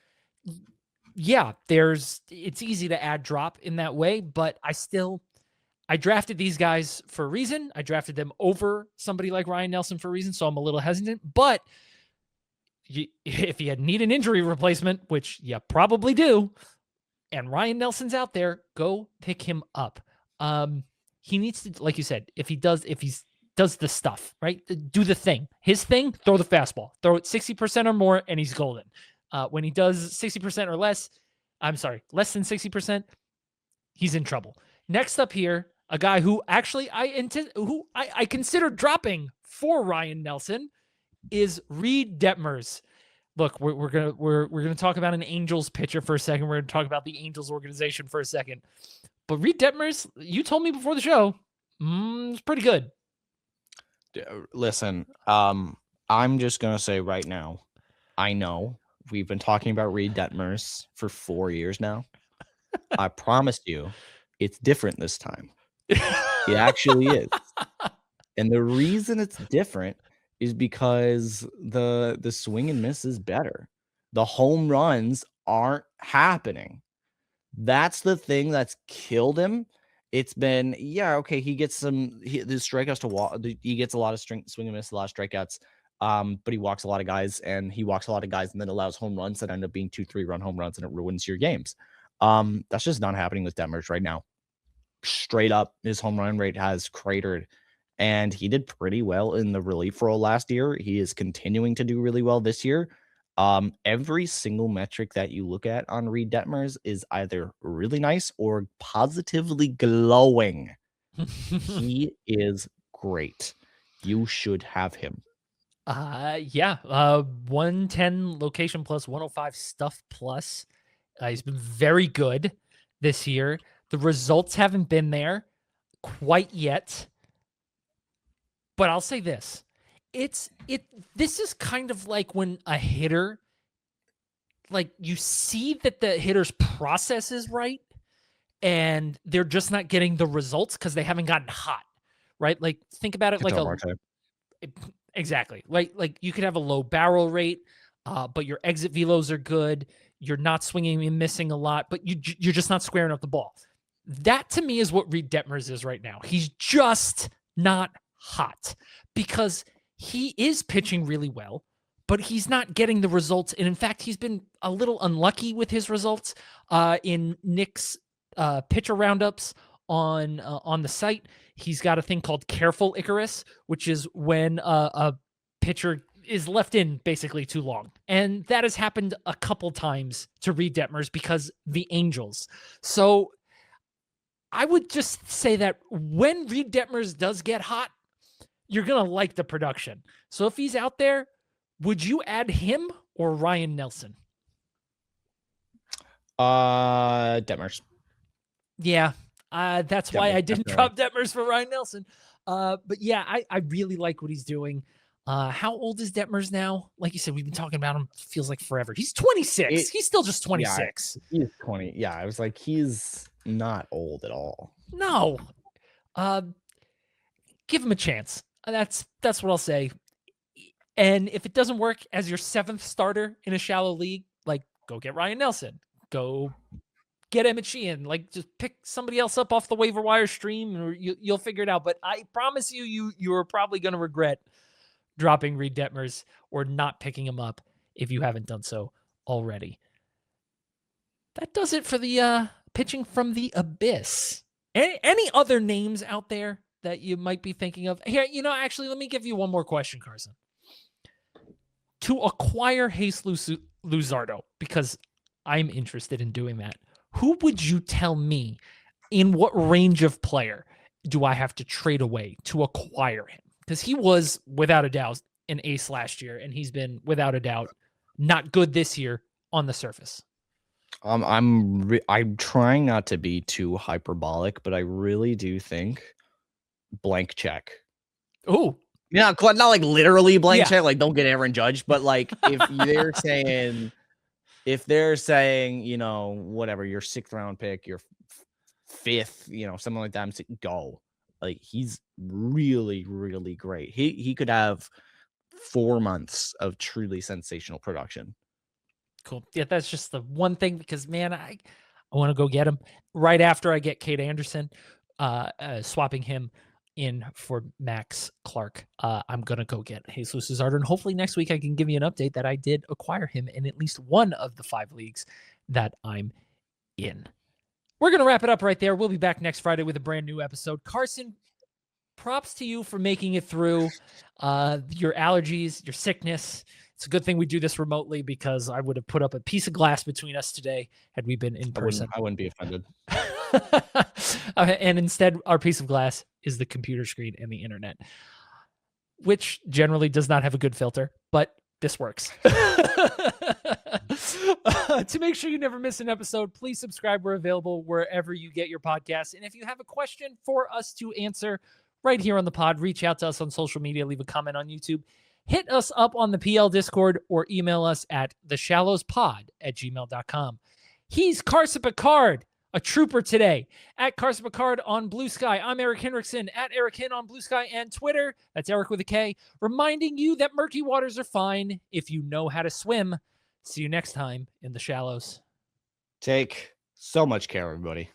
yeah, it's easy to add drop in that way, but I drafted these guys for a reason. I drafted them over somebody like Ryne Nelson for a reason. So I'm a little hesitant, but if you need an injury replacement, which you probably do, and Ryne Nelson's out there, go pick him up. He needs to, like you said, if he does the stuff, right? Do the thing. His thing, throw the fastball. Throw it 60% or more, and he's golden. When he does 60% or less than 60%, he's in trouble. Next up here, a guy who actually I considered dropping for Ryne Nelson is Reid Detmers. Look, we're gonna talk about an Angels pitcher for a second. We're gonna talk about the Angels organization for a second. But Reid Detmers, you told me before the show, it's pretty good. Listen, I'm just gonna say right now, I know we've been talking about Reid Detmers for 4 years now. I promised you It's different this time. It actually is. And the reason it's different is because the swing and miss is better. The home runs aren't happening. That's the thing that's killed him. It's been, okay, he gets the strikeouts to walk. He gets a lot of swing and miss, a lot of strikeouts. But he walks a lot of guys, and then allows home runs that end up being 2-3 run home runs, and it ruins your games. That's just not happening with Detmers right now. Straight up, his home run rate has cratered, and he did pretty well in the relief role last year. He is continuing to do really well this year. Every single metric that you look at on Reid Detmers is either really nice or positively glowing. He is great. You should have him. 110 location plus, 105 stuff plus. He's been very good this year. The results haven't been there quite yet. But I'll say this. This is kind of like when a hitter, like, you see that the hitter's process is right and they're just not getting the results because they haven't gotten hot, right? Like, think about it exactly. Like you could have a low barrel rate, but your exit velos are good. You're not swinging and missing a lot, but you're just not squaring up the ball. That to me is what Reid Detmers is right now. He's just not hot because he is pitching really well, but he's not getting the results. And in fact, he's been a little unlucky with his results in Nick's pitcher roundups on the site. He's got a thing called Careful Icarus, which is when a pitcher is left in basically too long. And that has happened a couple times to Reid Detmers because the Angels. So I would just say that when Reid Detmers does get hot, you're going to like the production. So if he's out there, would you add him or Ryne Nelson? Detmers. Yeah, that's why I didn't drop Detmers for Ryne Nelson. But yeah, I really like what he's doing. How old is Detmers now? Like you said, we've been talking about him. Feels like forever. He's 26. He's still just 26. Yeah, he's 20. Yeah, I was like, he's not old at all. No. Give him a chance. That's what I'll say. And if it doesn't work as your 7th starter in a shallow league, like, go get Ryne Nelson. Go get Emmett Sheehan. Like, just pick somebody else up off the waiver wire stream, or you'll figure it out. But I promise you're probably going to regret dropping Reid Detmers or not picking him up if you haven't done so already. That does it for the pitching from the abyss. Any other names out there that you might be thinking of? Here, actually, let me give you one more question, Carson. To acquire Jesus Luzardo, because I'm interested in doing that, who would you tell me, in what range of player do I have to trade away to acquire him? Because he was, without a doubt, an ace last year, and he's been, without a doubt, not good this year on the surface. I'm trying not to be too hyperbolic, but I really do think blank check. Oh, yeah, not like literally blank check. Like, don't get Aaron Judge, but like if they're saying, whatever, your 6th round pick, your 5th, something like that, I'm saying go. Like, he's really, really great. He could have 4 months of truly sensational production. Cool. Yeah, that's just the one thing, because, man, I want to go get him right after I get Kade Anderson, swapping him in for Max Clark. I'm going to go get Jesus Luzardo, and hopefully next week I can give you an update that I did acquire him in at least one of the 5 leagues that I'm in. We're going to wrap it up right there. We'll be back next Friday with a brand new episode. Carson, props to you for making it through your allergies, your sickness. It's a good thing we do this remotely, because I would have put up a piece of glass between us today had we been in person. I wouldn't be offended. And instead, our piece of glass is the computer screen and the internet, which generally does not have a good filter, but this works. To make sure you never miss an episode, please subscribe. We're available wherever you get your podcasts. And if you have a question for us to answer right here on the pod, reach out to us on social media, leave a comment on YouTube, hit us up on the PL Discord, or email us at theshallowspod@gmail.com. He's Carson Picard. a trooper today. At Carson Picard on Blue Sky. I'm Erik Hinrichsen at Erik Hin on Blue Sky and Twitter. That's Erik with a K. Reminding you that murky waters are fine if you know how to swim. See you next time in the shallows. Take so much care, everybody.